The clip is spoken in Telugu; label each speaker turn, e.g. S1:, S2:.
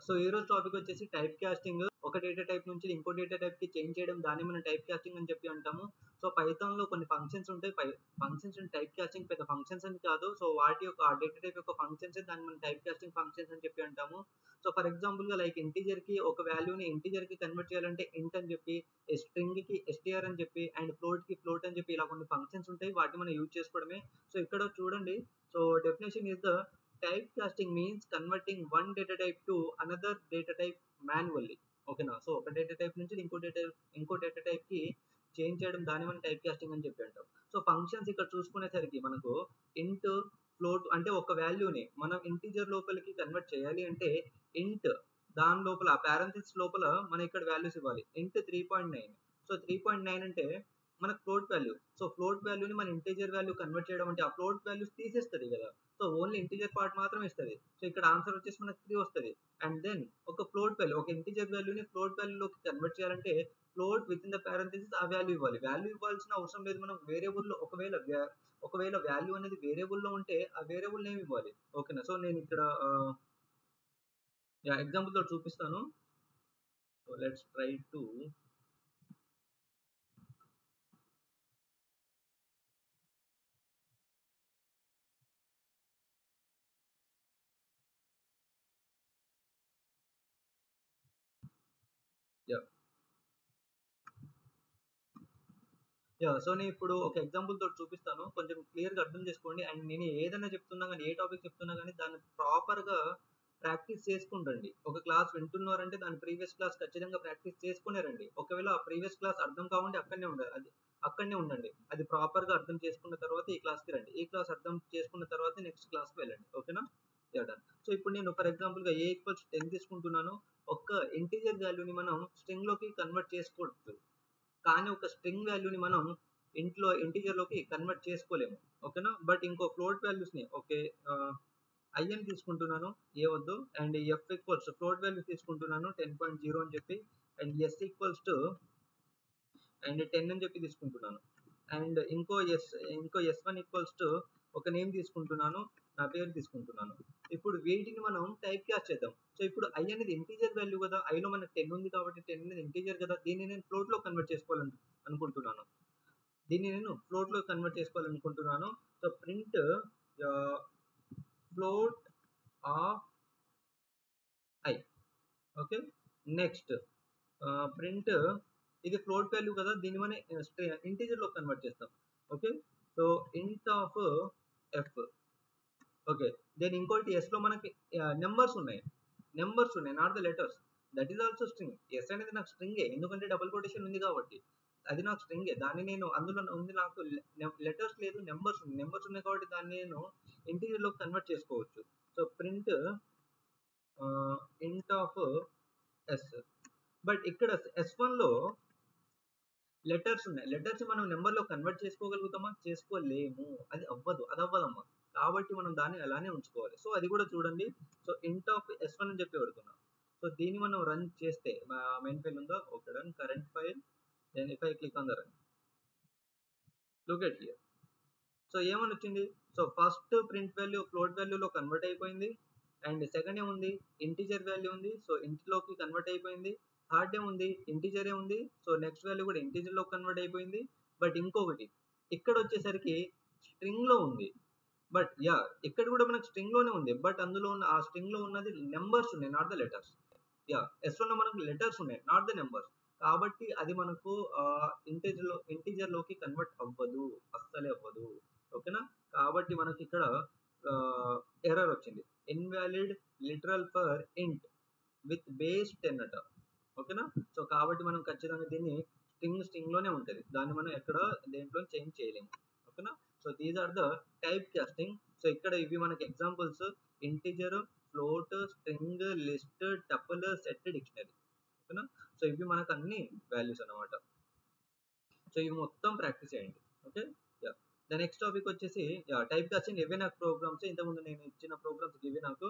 S1: సో ఈ రోజు టాపిక్ వచ్చేసి టైప్ కాస్టింగ్. ఒక డేటా టైప్ నుంచి ఇంకో డేటా టైప్ కి చేంజ్ చేయడం, దాన్ని మనం టైప్ కాస్టింగ్ అని చెప్పి అంటాము. సో పైథాన్ లో కొన్ని ఫంక్షన్స్ ఉంటాయి. ఫంక్షన్స్ అండ్ టైప్ కాస్టింగ్ పెద్ద ఫంక్షన్స్ అని కాదు. సో వాటి యొక్క ఆ డేటా టైప్ యొక్క ఫంక్షన్స్ దాన్ని మనం టైప్ కాస్టింగ్ ఫంక్షన్స్ అని చెప్పి అంటాము. సో ఫర్ ఎగ్జాంపుల్ గా లైక్ ఇంటీజర్ కి ఒక వాల్యూని ఇంటీజర్ కి కన్వర్ట్ చేయాలంటే ఇంట్ అని చెప్పి, స్ట్రింగ్ కి ఎస్టీఆర్ అని చెప్పి, అండ్ ఫ్లోట్ కి ఫ్లోట్ అని చెప్పి ఇలా కొన్ని ఫంక్షన్స్ ఉంటాయి. వాటిని మనం యూజ్ చేసుకోవడమే. సో ఇక్కడ చూడండి. So definition is the typecasting means converting one data type to another data type manually. ఓకేనా. సో ఒక డేటా టైప్ నుంచి ఇంకో డేటా టైప్ కి చేంజ్ చేయడం, దాన్ని మనం టైప్ కాస్టింగ్ అని చెప్పి అంటాం. సో ఫంక్షన్స్ ఇక్కడ చూసుకునేసరికి మనకు ఇంట్, ఫ్లోట్ అంటే ఒక వాల్యూని మనం ఇంటీజర్ లోపలికి కన్వర్ట్ చేయాలి అంటే ఇంట్ దాని లోపల పారెంథసిస్ లోపల మనం ఇక్కడ వాల్యూస్ ఇవ్వాలి. ఇంట్ 3.9. సో 3.9 అంటే మనకు ఫ్లోట్ వాల్యూ. సో ఫ్లోట్ వాల్యూని మన ఇంటీజర్ వాల్యూ కన్వర్ట్ చేయడం అంటే ఆ ఫ్లోట్ వాల్యూస్ తీసేస్తుంది కదా. సో ఓన్లీ ఇంటీజర్ పార్ట్ మాత్రం ఇస్తుంది. సో ఇక్కడ ఆన్సర్ వచ్చేసి మనకు 3 వస్తుంది. అండ్ దెన్ ఒక ఫ్లోట్ వాల్యూ, ఒక ఇంటీజర్ వాల్యూని ఫ్లోట్ వాల్యూలోకి కన్వర్ట్ చేయాలంటే float with in the parenthesis ఆ వాల్యూ ఇవ్వాలి. వాల్యూ ఇవ్వాల్సిన అవసరం లేదు. మనం వేరియబుల్లో ఒకవేళ వాల్యూ అనేది వేరియబుల్లో ఉంటే ఆ వేరియబుల్ నేమ్ ఇవ్వాలి. ఓకేనా. సో నేను ఇక్కడ ఎగ్జాంపుల్ తో చూపిస్తాను. So let's try to so నేను ఇప్పుడు ఒక ఎగ్జాంపుల్ తోటి చూపిస్తాను. కొంచెం క్లియర్గా అర్థం చేసుకోండి. అండ్ నేను ఏదైనా చెప్తున్నా కానీ, ఏ టాపిక్ చెప్తున్నా కానీ దాన్ని ప్రాపర్గా ప్రాక్టీస్ చేసుకుంటండి. ఒక క్లాస్ వింటున్నారంటే దాని ప్రీవియస్ క్లాస్ ఖచ్చితంగా ప్రాక్టీస్ చేసుకునే రండి. ఒకవేళ ఆ ప్రీవియస్ క్లాస్ అర్థం కావండి అక్కడనే ఉండండి. అది ప్రాపర్గా అర్థం చేసుకున్న తర్వాత ఈ క్లాస్కి రండి. ఈ క్లాస్ అర్థం చేసుకున్న తర్వాత నెక్స్ట్ క్లాస్కి వెళ్ళండి. ఓకేనా. డన్. సో ఇప్పుడు నేను ఫర్ ఎగ్జాంపుల్గా a = 10 తీసుకుంటున్నాను. ఒక ఇంటీజర్ వాల్యూని మనం స్ట్రింగ్ లోకి కన్వర్ట్ చేసుకోవచ్చు. కానీ ఒక స్ట్రింగ్ వాల్యూని మనం ఇంటీజర్ లోకి కన్వర్ట్ చేసుకోలేము. ఓకేనా. బట్ ఇంకో ఫ్లోట్ వాల్యూస్ ని ఓకే ఐ అని తీసుకుంటున్నాను, ఏ వద్దు. And F equals float value తీసుకుంటున్నాను 10.0 అని చెప్పి, and S equals to and 10 అని చెప్పి తీసుకుంటున్నాను. అండ్ ఇంకో S1 ఈక్వల్స్ టు ఒక నేమ్ తీసుకుంటున్నాను, నా పేరు తీసుకుంటున్నాను. ఇప్పుడు వీటిని మనం టైప్ కాస్ట్ చేద్దాం. సో ఇప్పుడు ఐ అనేది ఇంటీజర్ వాల్యూ కదా, ఐలో మనకు 10 ఉంది కాబట్టి 10 అనేది ఇంటీజర్ కదా, దీన్ని నేను ఫ్లోట్ లో కన్వర్ట్ చేసుకోవాలనుకుంటున్నాను. So print float of I. Okay. Next print ఇది ఫ్లోట్ వాల్యూ కదా, దీన్ని మనం ఇంటీజర్ లో కన్వర్ట్ చేస్తాం. Okay. So int of F. Okay. Then ఇంకోటి ఎస్ లో మనకి నెంబర్స్ ఉన్నాయి, not the letters. That is also string. S అనేది నాకు స్ట్రింగే, ఎందుకంటే డబుల్ కొటేషన్ ఉంది కాబట్టి అది నాకు స్ట్రింగే. దాన్ని నేను అందులో ఉంది నాకు లెటర్స్ లేదు, నెంబర్స్ ఉన్నాయి కాబట్టి దాన్ని నేను ఇంటీజర్ లో కన్వర్ట్ చేసుకోవచ్చు. So print int of S. But ఇక్కడ S1 లో లెటర్స్ ఉన్నాయి. లెటర్స్ మనం నెంబర్ లో కన్వర్ట్ చేసుకోగలుగుతామా? చేసుకోలేము. అది అవ్వదమ్మా. కాబట్టి మనం దాన్ని అలానే ఉంచుకోవాలి. సో అది కూడా చూడండి. సో ఇంట్ ఆఫ్ S1 అని చెప్పి పెడుతున్నాం. సో దీన్ని మనం రన్ చేస్తే మెయిన్ ఫైల్ ఉందో okay run current file. Then if I click on the run, look at here. So ఏమని వచ్చింది? So first print value float వాల్యూలో కన్వర్ట్ అయిపోయింది. అండ్ సెకండ్ ఏముంది? ఇంటీజర్ వాల్యూ ఉంది. సో ఇంట్లోకి కన్వర్ట్ అయిపోయింది. థర్డ్ ఏముంది? ఇంటీజరే ఉంది. సో నెక్స్ట్ వాల్యూ కూడా ఇంటీజర్ లో కన్వర్ట్ అయిపోయింది. బట్ ఇంకొకటి ఇక్కడ వచ్చేసరికి స్ట్రింగ్ లో ఉంది. బట్ ఇక్కడ కూడా మనకు స్ట్రింగ్ లోనే ఉంది. బట్ అందులో ఉన్న ఆ స్ట్రింగ్ లో ఉన్నది నెంబర్స్ ఉన్నాయి, నాట్ ద లెటర్స్. S1 లో మనకు లెటర్స్ ఉన్నాయి, నాట్ ద నెంబర్స్. కాబట్టి అది మనకు ఇంటీజర్ లోకి కన్వర్ట్ అస్సలే అవ్వదు. ఓకేనా. కాబట్టి మనకి ఇక్కడ ఎర్రర్ వచ్చింది, ఇన్వాలిడ్ లిటరల్ ఫర్ ఇంట్ విత్ బేస్ 10 అట. ఓకేనా. సో కాబట్టి మనం ఖచ్చితంగా దీన్ని స్ట్రింగ్ లోనే ఉంటుంది, దాన్ని మనం ఎక్కడ దేంట్లో చేంజ్ చేయలేము. ఓకేనా. So these are the type casting. So ఇక్కడ ఇవి మనకి examples: integer, float, string, list, tuple, set, dictionary. ఓకేనా. సో ఇవి మనకు అన్ని వాల్యూస్ అన్నమాట. సో ఇవి మొత్తం ప్రాక్టీస్ చేయండి. ఓకే. ద నెక్స్ట్ టాపిక్ వచ్చేసి టైప్ కాస్టింగ్ ఇవే నాకు ప్రోగ్రామ్స్. ఇంతకుముందు నేను ఇచ్చిన ప్రోగ్రామ్స్ ఇవి నాకు